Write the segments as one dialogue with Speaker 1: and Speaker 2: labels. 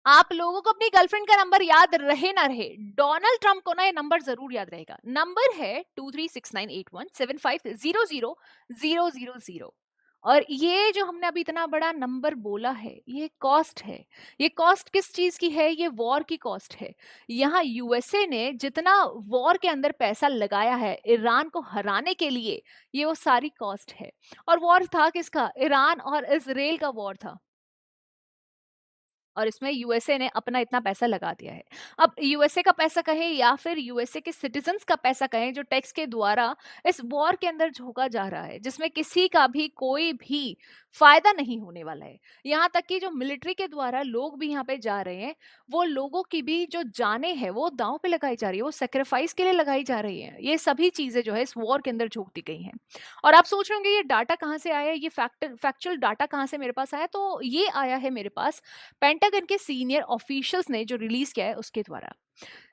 Speaker 1: आप लोगों को अपनी गर्लफ्रेंड का नंबर याद रहे ना रहे, डोनाल्ड ट्रंप को ना ये नंबर जरूर याद रहेगा। नंबर है 236981750000। और ये जो हमने अभी इतना बड़ा नंबर बोला है, ये कॉस्ट है। ये कॉस्ट किस चीज की है? ये वॉर की कॉस्ट है। यहाँ यूएसए ने जितना वॉर के अंदर पैसा लगाया है ईरान को हराने के लिए, ये वो सारी कॉस्ट है। और वॉर था किसका? ईरान और इसराइल का वॉर था। और इसमें यूएसए ने अपना इतना पैसा लगा दिया है। अब यूएसए का पैसा कहें या फिर यूएसए के सिटीजन्स का पैसा कहें, जो टैक्स के द्वारा इस वॉर के अंदर झोंका जा रहा है, जिसमें किसी का भी कोई भी फायदा नहीं होने वाला है। यहाँ तक कि जो मिलिट्री के द्वारा लोग भी यहाँ पे जा रहे हैं, वो लोगों की भी जो जानें हैं वो दांव पे लगाई जा रही है, वो सेक्रीफाइस के लिए लगाई जा रही है। ये सभी चीजें जो है इस वॉर के अंदर झोंक दी गई हैं। और आप सोच रहे होंगे ये डाटा कहाँ से आया है, ये फैक्चुअल डाटा कहाँ से मेरे पास आया? तो ये आया है मेरे पास पेंटागन के सीनियर ऑफिशियल्स ने जो रिलीज किया है उसके द्वारा।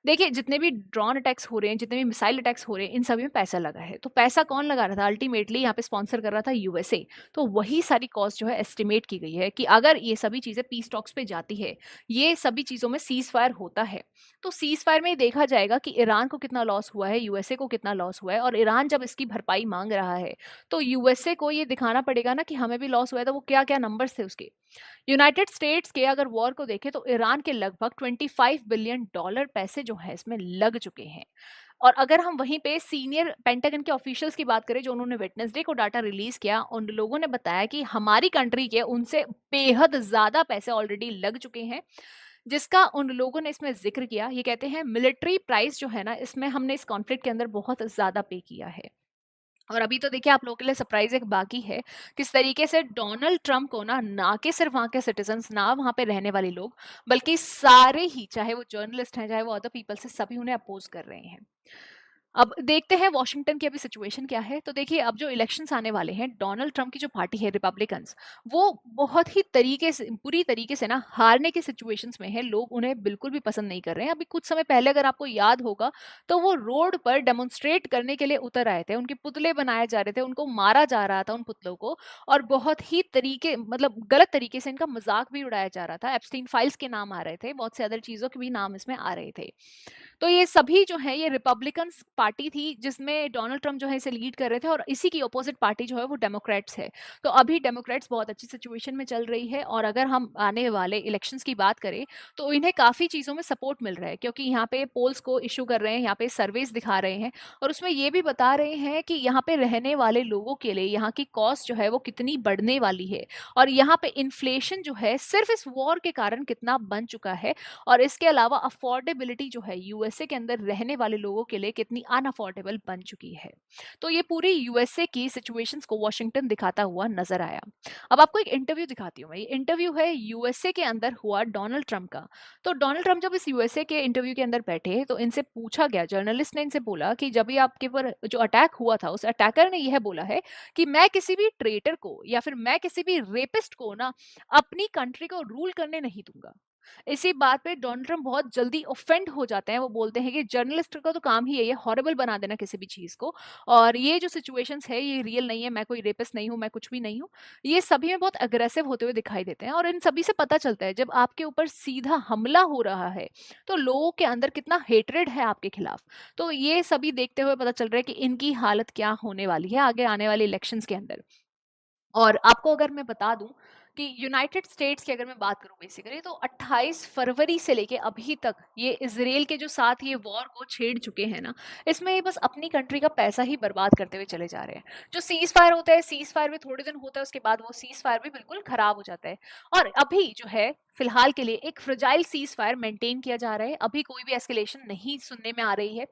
Speaker 1: देखिए, जितने भी ड्रोन अटैक्स हो रहे हैं, जितने भी मिसाइल अटैक्स हो रहे हैं, इन सभी में पैसा लगा है। तो पैसा कौन लगा रहा था? अल्टीमेटली यहाँ पे स्पॉन्सर कर रहा था यूएसए। तो वही सारी कॉस्ट जो है एस्टिमेट की गई है कि अगर ये सभी चीजें पीस टॉक्स पे जाती है, ये सभी चीजों में सीज फायर होता है, तो सीज फायर में देखा जाएगा कि ईरान को कितना लॉस हुआ है, यूएसए को कितना लॉस हुआ है। और ईरान जब इसकी भरपाई मांग रहा है, तो यूएसए को ये दिखाना पड़ेगा ना कि हमें भी लॉस हुआ है। तो वो क्या क्या नंबर्स थे उसके। यूनाइटेड स्टेट्स के अगर वॉर को देखें तो ईरान के लगभग $25 बिलियन पैसे जो है इसमें लग चुके हैं। और अगर हम वहीं पे सीनियर पेंटागन के ऑफिशियल्स की बात करें, जो उन्होंने वेडनेसडे को डाटा रिलीज किया, उन लोगों ने बताया कि हमारी कंट्री के उनसे बेहद ज्यादा पैसे ऑलरेडी लग चुके हैं। जिसका उन लोगों ने इसमें जिक्र किया, ये कहते हैं मिलिट्री प्राइस जो है ना, इसमें हमने इस कॉन्फ्लिक्ट के अंदर बहुत ज्यादा पे किया है। और अभी तो देखिए, आप लोगों के लिए सरप्राइज एक बाकी है, किस तरीके से डोनाल्ड ट्रंप को ना के सिर्फ वहां के सिटीजन्स, ना वहां पे रहने वाले लोग, बल्कि सारे ही, चाहे वो जर्नलिस्ट हैं, चाहे वो अदर पीपल से, सभी उन्हें अपोज कर रहे हैं। अब देखते हैं वॉशिंगटन की अभी सिचुएशन क्या है। तो देखिए, अब जो इलेक्शंस आने वाले हैं, डोनाल्ड ट्रंप की जो पार्टी है रिपब्लिकन्स, वो बहुत ही तरीके से, पूरी तरीके से ना हारने के सिचुएशंस में है। लोग उन्हें बिल्कुल भी पसंद नहीं कर रहे हैं। अभी कुछ समय पहले अगर आपको याद होगा, तो वो रोड पर डेमोन्स्ट्रेट करने के लिए उतर आए थे, उनके पुतले बनाए जा रहे थे, उनको मारा जा रहा था उन पुतलों को। और बहुत ही तरीके, मतलब गलत तरीके से इनका मजाक भी उड़ाया जा रहा था। एप्स्टीन फाइल्स के नाम आ रहे थे, बहुत से अदर चीजों के भी नाम इसमें आ रहे थे। तो ये सभी जो है, ये रिपब्लिकन पार्टी थी जिसमें डोनाल्ड ट्रंप जो है इसे लीड कर रहे थे, और इसी की अपोजिट पार्टी जो है वो डेमोक्रेट्स है। तो अभी डेमोक्रेट्स बहुत अच्छी सिचुएशन में चल रही है। और अगर हम आने वाले इलेक्शंस की बात करें, तो इन्हें काफी चीजों में सपोर्ट मिल रहा है, क्योंकि यहाँ पे पोल्स को इशू कर रहे हैं, यहाँ पे सर्वेस दिखा रहे हैं, और उसमें ये भी बता रहे हैं कि यहाँ पे रहने वाले लोगों के लिए यहाँ की कॉस्ट जो है वो कितनी बढ़ने वाली है। और यहाँ पे इन्फ्लेशन जो है सिर्फ इस वॉर के कारण कितना बन चुका है। और इसके अलावा अफोर्डेबिलिटी जो है यूएसए के अंदर रहने वाले लोगों के लिए कितनी अनअफोर्डेबल बन चुकी है। तो ये पूरी यूएसए की सिचुएशंस को वॉशिंगटन दिखाता हुआ नजर आया। अब आपको एक इंटरव्यू दिखाती हूँ मैं। ये इंटरव्यू है यूएसए के अंदर हुआ डोनाल्ड ट्रंप का। तो डोनाल्ड ट्रंप जब इस यूएसए के इंटरव्यू के अंदर बैठे, तो इनसे पूछा गया, जर्नलिस्ट ने इनसे बोला कि जब ये आपके ऊपर जो अटैक हुआ था, उस अटैकर ने यह बोला है कि मैं किसी भी ट्रेटर को या फिर मैं किसी भी रेपिस्ट को ना अपनी कंट्री को रूल करने नहीं दूंगा। इसी बात पे डोनाल्ड ट्रंप बहुत जल्दी ऑफेंड हो जाते हैं। वो बोलते हैं कि जर्नलिस्ट का तो काम ही है ये हॉरेबल बना देना किसी भी चीज को, और ये जो सिचुएशंस है ये रियल नहीं है, मैं कोई रेपिस्ट नहीं हूँ, मैं कुछ भी नहीं हूँ। ये सभी में बहुत अग्रेसिव होते हुए दिखाई देते हैं। और इन सभी से पता चलता है, जब आपके ऊपर सीधा हमला हो रहा है, तो लोगों के अंदर कितना हेटरेड है आपके खिलाफ। तो ये सभी देखते हुए पता चल रहा है कि इनकी हालत क्या होने वाली है आगे आने वाले इलेक्शंस के अंदर। और आपको अगर मैं बता दूं कि यूनाइटेड स्टेट्स की अगर मैं बात करूं बेसिकली, तो 28 फरवरी से लेके अभी तक ये इजराइल के जो साथ ये वॉर को छेड़ चुके हैं ना, इसमें ये बस अपनी कंट्री का पैसा ही बर्बाद करते हुए चले जा रहे हैं। जो सीज फायर होता है, सीज फायर भी थोड़े दिन होता है, उसके बाद वो सीज फायर भी बिल्कुल खराब हो जाता है। और अभी जो है फिलहाल के लिए एक फ्रजाइल सीज फायर मेंटेन किया जा रहा है। अभी कोई भी एस्केलेशन नहीं सुनने में आ रही है।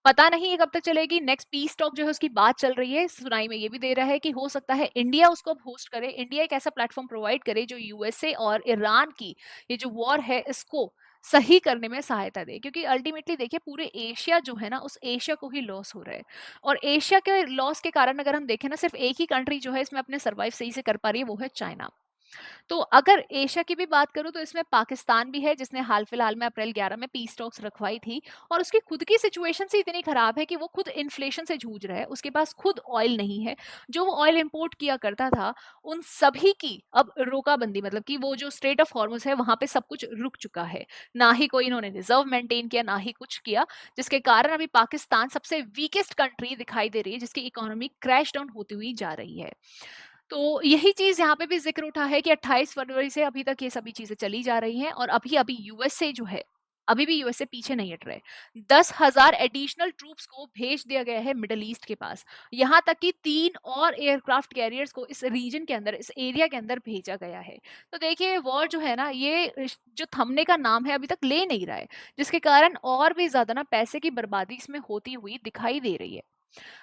Speaker 1: पता नहीं ये कब तक चलेगी। नेक्स्ट पीस टॉक जो है उसकी बात चल रही है। सुनाई में ये भी दे रहा है कि हो सकता है इंडिया उसको अब होस्ट करे, इंडिया एक ऐसा प्लेटफॉर्म प्रोवाइड करे जो यूएसए और ईरान की ये जो वॉर है इसको सही करने में सहायता दे। क्योंकि अल्टीमेटली देखिए, पूरे एशिया जो है ना, उस एशिया को ही लॉस हो रहा है। और एशिया के लॉस के कारण अगर हम देखें ना, सिर्फ एक ही कंट्री जो है इसमें अपने सर्वाइव सही से कर पा रही है, वो है चाइना। तो अगर एशिया की भी बात करूँ तो इसमें पाकिस्तान भी है, जिसने हाल-फिलहाल में अप्रैल 11 में पीस टॉक्स रखवाई थी, और उसकी खुद की सिचुएशन ही इतनी खराब है कि वो खुद इन्फ्लेशन से जूझ रहा है। उसके पास खुद ऑयल नहीं है। जो वो ऑयल इम्पोर्ट किया करता था, उन सभी की अब रोका-बंदी, मतलब कि वो जो स्ट्रेट ऑफ हॉर्मुज़ है, वहाँ पे सब कुछ रुक चुका है। ना ही कोई इन्होंने रिज़र्व मेंटेन किया, ना ही कुछ किया, जिसके कारण अभी पाकिस्तान सबसे वीकेस्ट कंट्री दिखाई दे रही है, जिसकी इकोनॉमी क्रैश डाउन होती हुई जा रही है। तो यही चीज़ यहाँ पे भी ज़िक्र उठा है कि 28 फरवरी से अभी तक ये सभी चीज़ें चली जा रही हैं, और अभी-अभी यूएसए जो है, अभी भी यूएसए पीछे नहीं हट रहा है। 10,000 एडिशनल ट्रूप्स को भेज दिया गया है मिडल ईस्ट के पास। यहाँ तक कि 3 और एयरक्राफ्ट कैरियर्स को इस रीजन के अंदर, इस एरिया के अंदर भेजा गया है। तो देखिए वॉर जो है ना, ये जो थमने का नाम है अभी तक ले नहीं रहा है, जिसके कारण और भी ज़्यादा ना पैसे की बर्बादी इसमें होती हुई दिखाई दे रही है।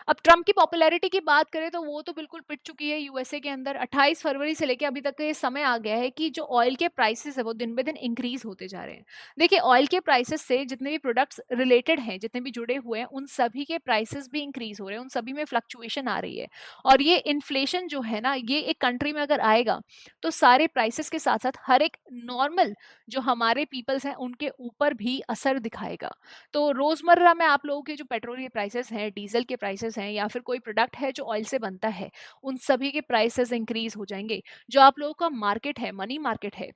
Speaker 1: अब ट्रम्प की पॉपुलैरिटी की बात करें तो वो तो बिल्कुल पिट चुकी है यूएसए के अंदर। 28 फरवरी से लेके अभी तक का ये समय आ गया है कि जो ऑयल के प्राइसेस है वो दिन ब दिन इंक्रीज होते जा रहे हैं। देखिए ऑयल के प्राइसेस से जितने भी प्रोडक्ट्स रिलेटेड हैं, जितने भी जुड़े हुए हैं, उन सभी के प्राइसेस भी इंक्रीज हो रहे हैं, उन सभी में फ्लक्चुएशन आ रही है। और ये इन्फ्लेशन जो है ना, ये एक कंट्री में अगर आएगा तो सारे प्राइसेस के साथ साथ हर एक नॉर्मल जो हमारे पीपल्स हैं उनके ऊपर भी असर दिखाएगा। तो रोजमर्रा में आप लोगों के जो पेट्रोल के प्राइसेस हैं, डीजल के प्राइसेस हैं, या फिर कोई प्रोडक्ट है जो ऑयल से बनता है, उन सभी के प्राइसेस इंक्रीज हो जाएंगे। जो आप लोगों का मार्केट है, मनी मार्केट है,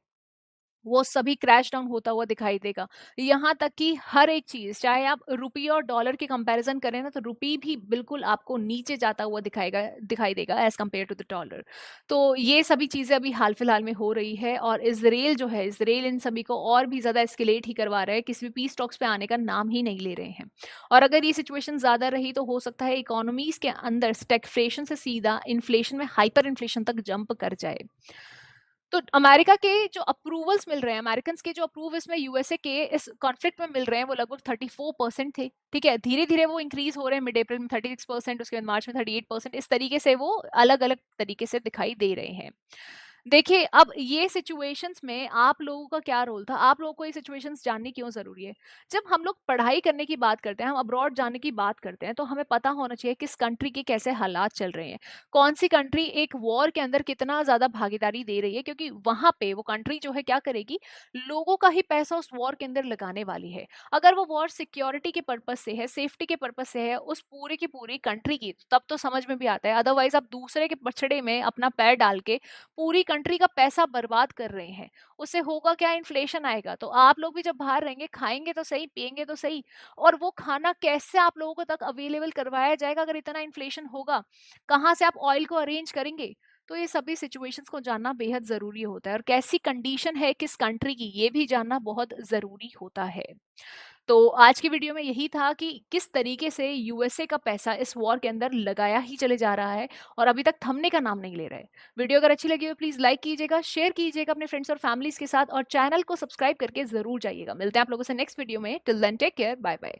Speaker 1: वो सभी क्रैश डाउन होता हुआ दिखाई देगा। यहाँ तक कि हर एक चीज, चाहे आप रुपये और डॉलर की कंपैरिजन करें ना, तो रुपये भी बिल्कुल आपको नीचे जाता हुआ दिखाई देगा as compare to the dollar. तो ये सभी चीजें अभी हाल फिलहाल में हो रही है, और इसराइल जो है, इसराइल इन सभी को और भी ज्यादा एस्केलेट ही करवा रहा है, किसी भी पीस टॉक्स पे आने का नाम ही नहीं ले रहे हैं। और अगर ये सिचुएशन ज्यादा रही तो हो सकता है इकोनॉमीज के अंदर स्टैग्फ्लेशन से सीधा इन्फ्लेशन में हाइपर इन्फ्लेशन तक जंप कर जाए। तो अमेरिका के जो अप्रूवल्स मिल रहे हैं, अमेरिकन के जो अप्रूव इसमें यूएसए के इस कॉन्फ्लिक्ट में मिल रहे हैं, वो लगभग 34% थे। ठीक है, धीरे धीरे वो इंक्रीज हो रहे हैं। मिड अप्रैल में 36%, उसके बाद मार्च में 38%, इस तरीके से वो अलग अलग तरीके से दिखाई दे रहे हैं। देखिए अब ये सिचुएशंस में आप लोगों का क्या रोल था, आप लोगों को ये सिचुएशंस जाननी क्यों जरूरी है? जब हम लोग पढ़ाई करने की बात करते हैं, हम अब्रॉड जाने की बात करते हैं, तो हमें पता होना चाहिए किस कंट्री के कैसे हालात चल रहे हैं, कौन सी कंट्री एक वॉर के अंदर कितना ज्यादा भागीदारी दे रही है, क्योंकि वहां पे वो कंट्री जो है क्या करेगी, लोगों का ही पैसा उस वॉर के अंदर लगाने वाली है। अगर वो वॉर सिक्योरिटी के पर्पज से है, सेफ्टी के पर्पज से है, उस पूरी की पूरी कंट्री की, तब तो समझ में भी आता है। अदरवाइज आप दूसरे के पछड़े में अपना पैर डाल के पूरी कंट्री का पैसा बर्बाद कर रहे हैं। उससे होगा क्या, इन्फ्लेशन आएगा। तो आप लोग भी जब बाहर रहेंगे, खाएंगे तो सही, पिएंगे तो सही, और वो खाना कैसे आप लोगों को तक अवेलेबल करवाया जाएगा अगर इतना इन्फ्लेशन होगा? कहाँ से आप ऑयल को अरेंज करेंगे? तो ये सभी सिचुएशंस को जानना बेहद जरूरी होता है, और कैसी कंडीशन है किस कंट्री की, ये भी जानना बहुत जरूरी होता है। तो आज की वीडियो में यही था कि किस तरीके से यूएसए का पैसा इस वॉर के अंदर लगाया ही चले जा रहा है, और अभी तक थमने का नाम नहीं ले रहा है। वीडियो अगर अच्छी लगी तो प्लीज लाइक कीजिएगा, शेयर कीजिएगा अपने फ्रेंड्स और फैमिलीज के साथ, और चैनल को सब्सक्राइब करके जरूर जाइएगा। मिलते हैं आप लोगों से नेक्स्ट वीडियो में। Till then take care, bye bye.